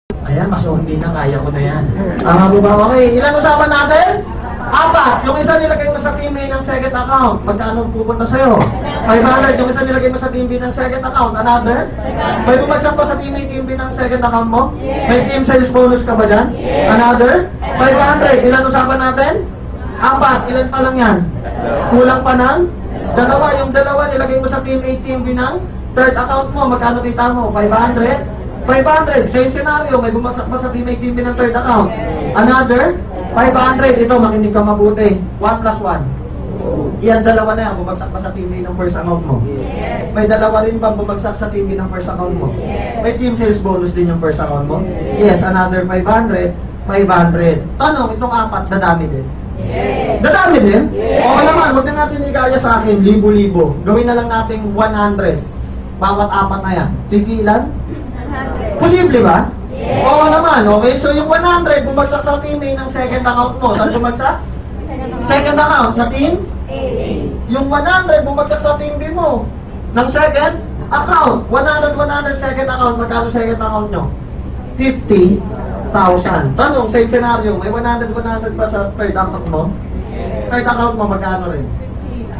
Ayan, mas hindi na, kaya ko na yan. Tama po ba? Okay, ilan usapan natin? 4. Yung isa nilagay mo sa team A ng second account. Magkano pupunta sa'yo? 500. Yung isa nilagay mo sa team B ng second account. Another? May bumagsak pa sa team A, team B ng second account mo? May team sales bonus ka ba dyan? Another? 500. Ilan usapan natin? 4. Ilan pa lang yan? Kulang pa ng 2. Yung 2 nilagay mo sa team A, team B ng third account mo. Magkano kita mo? 500. 500. Same scenario. May bumagsak pa sa team A, team B ng third account. Another? 500. Ito, makinig ka mabuti. 1 plus 1. Yan, 2 na yan. Bumagsak pa sa team A ng first account mo. May 2 rin pa bumagsak sa team B ng first account mo. May team sales bonus din yung first account mo. Yes, another 500. 500. Tanong, itong 4, dadami din. Dadami din? Oo naman, huwag na natin igaya sa akin, libo-libo. Gawin na lang natin 100. Bawat 4 na yan. Tigilan? Posible ba? Oo naman, okay? So yung 100, bumagsak sa team A ng second account mo. Saan bumagsak? Second account, sa team? Yung 100, bumagsak sa team B mo. Ng second account. 100 second account. Magkano second account nyo? 50,000. Tanong, same scenario, may 100 pa sa third account mo? Third account mo, magkano rin?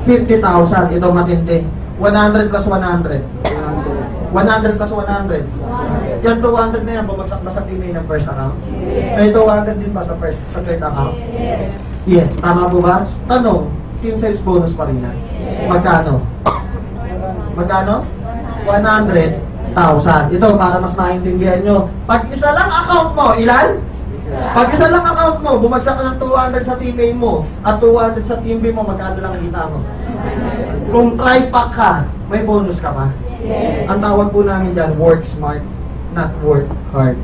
50,000. Ito matindi. 100 plus 100. 100 plus 100. Yan 200 na yan, bumagsak pa sa team A ng first account. May 200 din pa sa third account. Yes, tama po ba? Tanong, team sales bonus pa rin yan. Magkano? Magkano? 100,000. Ito, para mas maintindihan nyo. Pag isa lang account mo, ilan? Pag isa lang account mo, bumagsak ka ng 200 sa team A mo, at 200 sa team B mo, magkano lang nakita mo? Kung tri-pack ka, may bonus ka pa. Ang tawag po namin dyan, work smart, not work hard.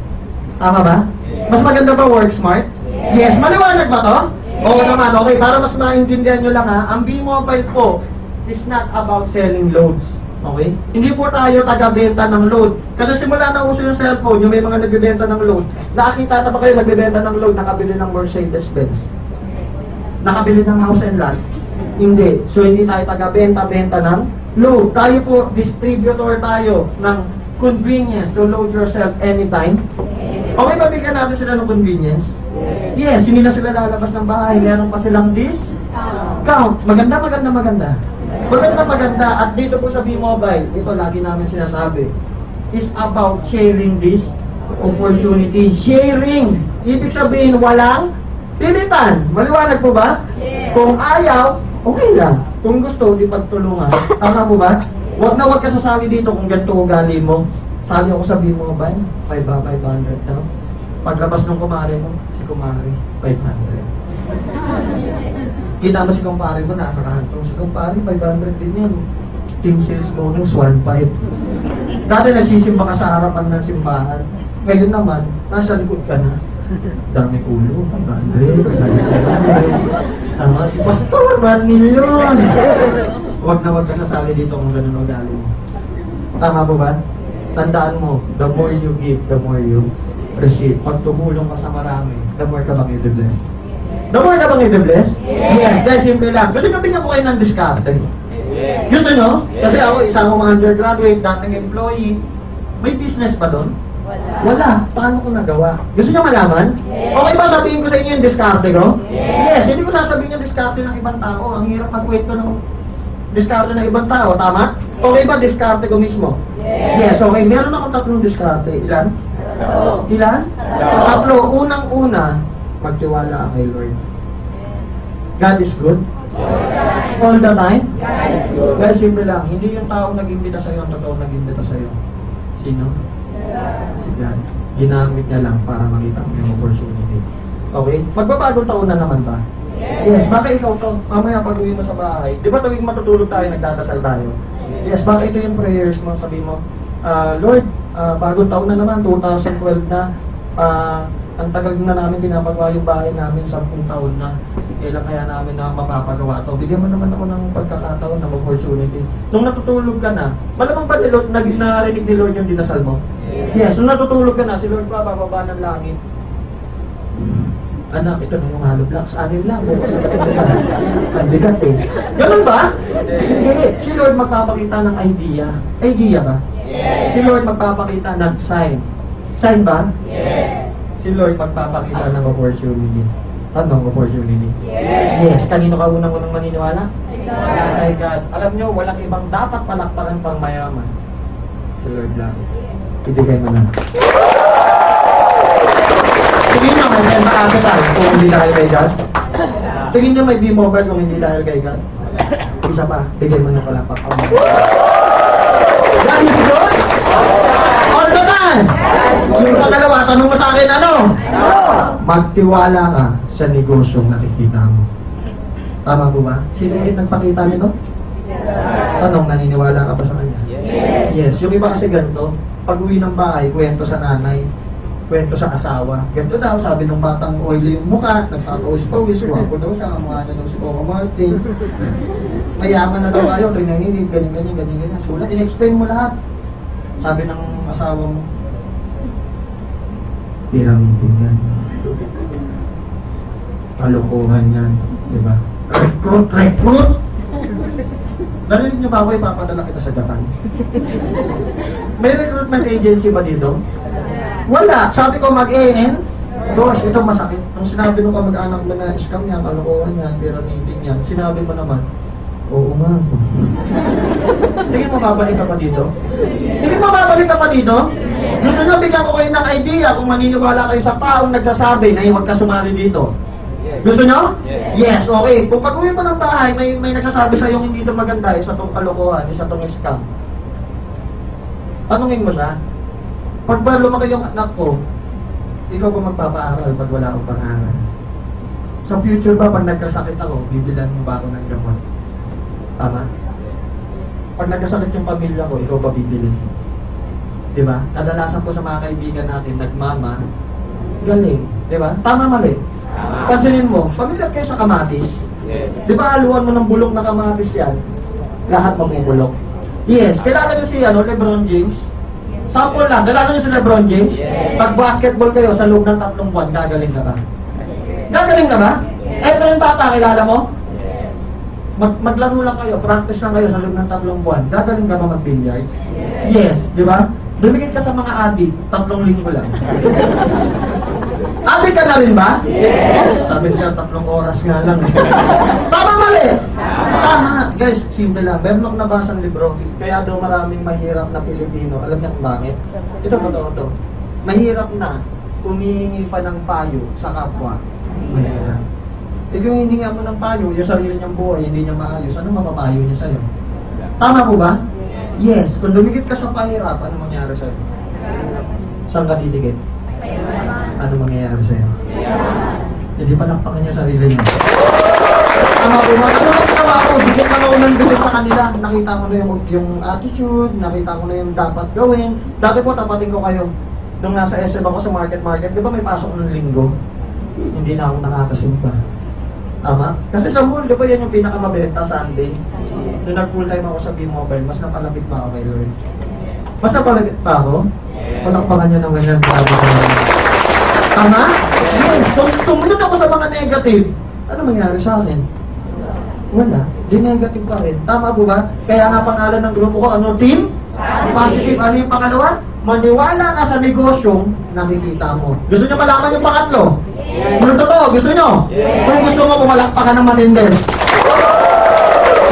Tama ba? Mas maganda ba work smart? Yes. Maliwanag ba to? Oo naman. Okay, para mas maintindihan nyo lang ha, ang B-Mobile po is not about selling loads. Okay? Hindi po tayo taga-benta ng load. Kasi simula na uso yung cellphone, yung may mga nagbebenta ng load. Nakakita na ba kayo nagbebenta ng load, nakabili ng Mercedes-Benz? Nakabili ng house and lot? Hindi. So hindi tayo taga-benta-benta ng load. Tayo po, distributor tayo ng convenience to load yourself anytime. Okay ba bigyan natin sila ng convenience? Yes, hindi na sila lalabas ng bahay. Meron pa silang discount. Maganda. At dito po sa B-Mobile, ito lagi namin sinasabi, is about sharing this opportunity. Sharing! Ibig sabihin, walang pilitan. Maliwanag po ba? Kung ayaw, okay lang. Kung gusto, di pagtulungan. Tama po ba? Huwag ka sasali dito kung ganito ugali mo. Sali ako sa B-Mobile, 500 daw. Paglabas ng kumare mo, si kumare, 500. Kita mo si kumpare mo, nasa kanto. Si kumpare, 500 din yan. Team sales bonus, 1.5. Dati nagsisimba ka sa harapan ng simbahan. Ngayon naman, nasa likod ka na. Dami ulo, 500. Tama, si Pastor, 1 million. Huwag ka sasali dito kung ganun ugali mo. Tama po ba? Tandaan mo, the more you give, the more you receive. Pag tumulong ka sa marami, the more ka bang i-bless. The more ka bang i-bless? Yes, dahil simple lang. Kasi nabigyan ko kayo ng diskarte. Gusto nyo? Kasi ako, isang akong undergraduate, dating employee. May business pa doon? Wala. Paano ko nagawa? Gusto nyo malaman? Okay ba sabihin ko sa inyo yung diskarte ko? Yes, hindi ko sasabihin yung diskarte ng ibang tao. Ang hirap magkwento ng diskarte ng ibang tao, tama? Okay ba diskarte ko mismo? Yes, okay. Meron akong 3 diskarte. Ilan? Ilan? 3. Unang-una, magtiwala kay Lord. God is good? All the time? Guys, simple lang. Hindi yung taong nag-imbita sa'yo ang totoong nag-imbita sa'yo. Sino? Si God. Ginamit niya lang para makita mo yung opportunity. Okay? Magbabagong taon na naman ba? Yes. Baka ikaw to, mamaya pag-uwi mo sa bahay, di ba tuwing matutulog tayo, nagdadasal tayo? Yes, baka ito yung prayers mo, sabi mo, Lord, bagong taon na naman, 2012 na, ang tagal na namin pinapagawa yung bahay namin, 10 taon na. Kailan kaya namin na mapapagawa to? Bigyan mo naman ako ng pagkakataon, ng opportunity. Nung natutulog ka na, malamang ba narinig ni Lord yung dinasal mo? Yes, nung natutulog ka na, si Lord pa bababa ng langit. Anak, ito na yung hollow blocks. Anin lang. Bukas na ito. Ang bigat eh. Ganun ba? Hindi. Si Lord magpapakita ng idea. Idea ba? Si Lord magpapakita ng sign. Sign ba? Yes. Si Lord magpapakita ng opportunity. Anong opportunity? Yes. Kanino ka unang-unang maniniwala? Kay God. Alam nyo, walang ibang dapat palakpakan pang mayaman. Si Lord lang. Ibigay mo na. Tingin nyo, may benta capital kung hindi dahil kay God? Tingin nyo may B-mobile kung hindi dahil kay God? Isa pa, bigay mo na palakpakan. God is good? All the time! Yung pangalawa, tanong mo sa akin, ano? Magtiwala ka sa negosyong nakikita mo. Tama po ba? Sino yung nagpakita nito? Tanong, naniniwala ka ba sa kanya? Yes. Yung iba kasi ganito, pag uwi ng bahay, kwento sa nanay, kwento sa asawa. Ganito daw, sabi ng batang oily yung mukha, nagtatawis-pawis, wapo daw siya, mukha niya daw si Coco Martin. Mayaman na daw kayo, rinanginig, ganyan. Sulat, in-explain mo lahat. Sabi ng asawa mo, piramidin yan. Kalokohan yan. Diba? Recruit! Narinig niyo ba ako ipapadala kita sa Japan? May recruitment agency ba dito? Wala. Sabi ko mag-AN. Gosh, ito masakit. Nung sinabi nung kamag-anak mo na scam niya, kalokohan yan, piramidin yan, sinabi mo naman, oo nga. Tingin mo babalik ka pa dito? Tingin mo babalik ka pa dito? Gusto nyo, bigyan ko kayo ng idea kung maniniwala kayo sa taong nagsasabi na huwag ka sumali dito. Gusto nyo? Yes, okay. Kung pag-uwi mo ng bahay, may nagsasabi sa yung hindi ito maganda, isa itong kalokohan, isa itong scam. Tanungin mo siya, pag ba lumaki yung anak ko, ikaw ba magpapaaral pag wala akong pangaral? Sa future ba, pag nagkasakit ako, bibilan mo ba ako ng gamot? Tama? Pag nagkasakit yung pamilya ko, ikaw ba bibili? Diba? Kadalasan po sa mga kaibigan natin, nagmama, galing. Diba? Tama, mali? Pansinin mo, familiar kayo sa kamatis? Yes. Diba haluan mo ng bulok na kamatis yan? Lahat mabubulok. Yes. Kilala nyo si Lebron James? Sample lang, kilala nyo si Lebron James? Yes. Pag basketball kayo sa loob ng 3 buwan, gagaling ka ba? Gagaling ka ba? Eto yung bata, kilala mo? Maglaro lang kayo, practice lang kayo sa loob ng 3 buwan. Gagaling ka ba mag-billiards? Yes, di ba? Dumikit ka sa mga adik, 3 linggo lang. Adik ka na rin ba? Yes! Sabi siya, 3 oras nga lang. Tama, mali? Tama. Guys, simple lang. Meron akong nabasang libro. Kaya daw maraming mahirap na Pilipino. Alam niya kung bakit? Ito po to. Mahirap na humihingi pa ng payo sa kapwa. Mahirap. Eh kung hindi nga mo ng payo, yung sarili niyang buhay, hindi niya maayos, ano mapapayo niya sa'yo? Tama po ba? Yes. Kung lumikit ka sa pahirap, ano mangyari sa'yo? Saan ka titigit? Ano mangyayari sa'yo? Hindi pa nakpakan niya sarili niya. Tama po ba? Ano ang ginawa ko? Bigyan ka na unang bigyan sa kanila. Nakita ko na yung attitude, nakita ko na yung dapat gawin. Dati po, tapatin ko kayo. Nung nasa SM ako sa market, di ba may pasok ng linggo? Hindi na ako nakakasimpa. Tama? Kasi sa mall, di ba yan yung pinakamabenta Sunday? Nung nag-full time ako sa B-Mobile, mas napalapit pa ako kay Lord. Mas napalapit pa ako? Palakpakan niya ng ganyan. Tama? Yes. So, tumunod ako sa mga negative. Ano mangyari sa akin? Wala. Di negative pa rin. Tama po ba? Kaya nga pangalan ng grupo ko, ano? Team? Positive. Ano yung pangalawa? Maniwala ka sa negosyong nakikita mo. Gusto nyo malaman yung pangatlo? Yes. Kung totoo, gusto nyo? Yes. Kung gusto mo, pumalakpakan ng matindi.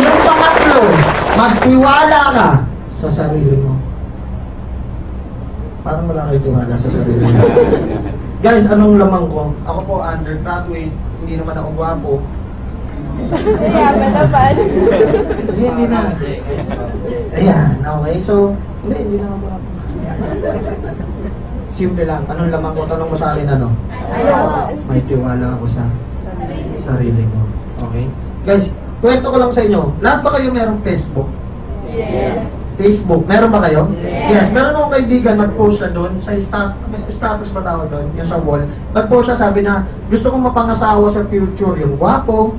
Yung pangatlo, magtiwala ka sa sarili mo. Parang wala kayo tiwala sa sarili mo. Guys, anong lamang ko? Ako po, undergraduate, hindi naman ako gwapo. Hindi na. Ayan, okay. So, hindi na ako gwapo. Simple lang. Anong lamang ko? Tanong mo sa akin, ano? May tiwala ako sa sarili ko. Okay? Guys, kwento ko lang sa inyo. Lahat ba kayo merong Facebook? Yes. Facebook. Meron ba kayo? Yes. Meron akong kaibigan, nag-post siya doon, sa status ba tao doon, yung sa wall. Nag-post siya, sabi na, gusto kong mapangasawa sa future, yung gwapo,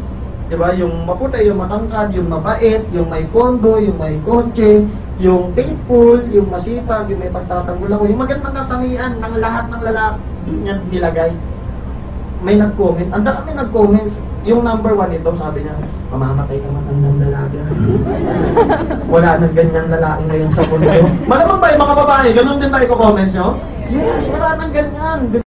diba? Yung maputi, yung matangkad, yung mabait, yung may kondo, yung may kotse, yung faithful, yung masipag, yung may pagtatanggol ako, yung magandang katangian ng lahat ng lalaki niya nilagay. May nag-comment, ang dami nag-comment. Yung number 1 nito, sabi niya, mamamatay ka matandang lalaki. Wala nang ganyang lalaki ngayon sa mundo. Malamang ba yung mga babae, ganun din ba i-comments nyo? Yes, wala nang ganyan.